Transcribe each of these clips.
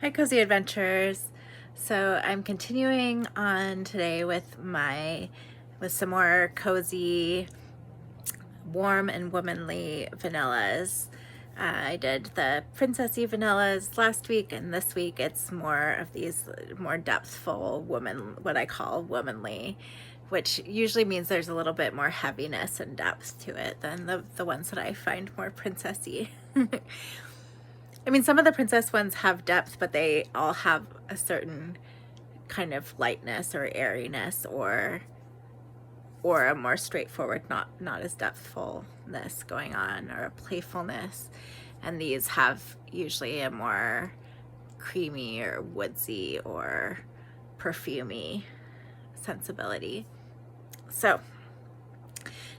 Hi, Cozy Adventures. So I'm continuing on today with some more cozy, warm and womanly vanillas. I did the princessy vanillas last week, and this week it's more of these more depthful what I call womanly, which usually means there's a little bit more heaviness and depth to it than the ones that I find more princessy. I mean, some of the princess ones have depth, but they all have a certain kind of lightness or airiness or a more straightforward, not as depthfulness going on, or a playfulness. And these have usually a more creamy or woodsy or perfumey sensibility. So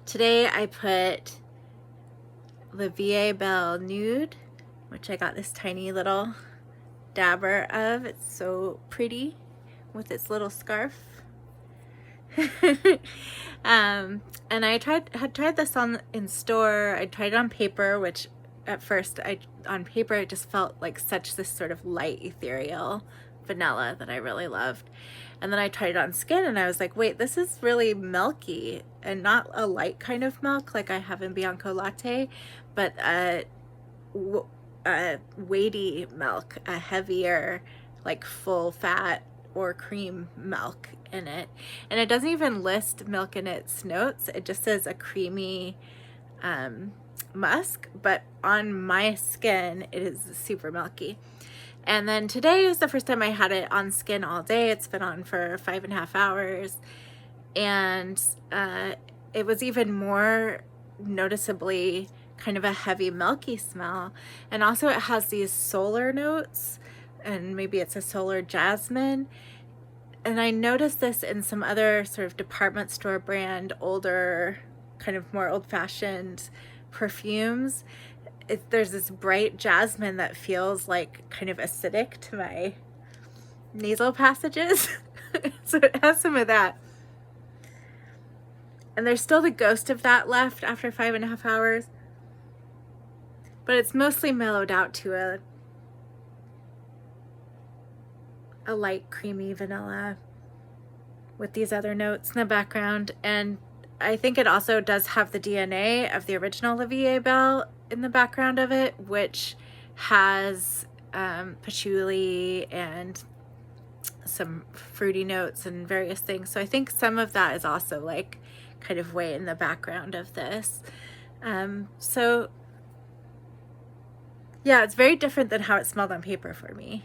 today I put the VA Belle Nude, which I got this tiny little dabber of. It's so pretty with its little scarf. And I had tried this in store. I tried it on paper, which at first on paper it just felt like such this sort of light ethereal vanilla that I really loved. And then I tried it on skin and I was like, wait, this is really milky, and not a light kind of milk like I have in Bianco Latte, but a weighty milk, a heavier, like full fat or cream milk in it. And it doesn't even list milk in its notes. It just says a creamy musk, but on my skin it is super milky. And then today was the first time I had it on skin all day. It's been on for 5.5 hours, and it was even more noticeably kind of a heavy milky smell. And also it has these solar notes, and maybe it's a solar jasmine. And I noticed this in some other sort of department store brand, older, kind of more old-fashioned perfumes. There's this bright jasmine that feels like kind of acidic to my nasal passages. So it has some of that. And there's still the ghost of that left after 5.5 hours. But it's mostly mellowed out to a light creamy vanilla with these other notes in the background. And I think it also does have the DNA of the original Olivier Belle in the background of it, which has patchouli and some fruity notes and various things. So I think some of that is also like kind of way in the background of this. So yeah, it's very different than how it smelled on paper for me.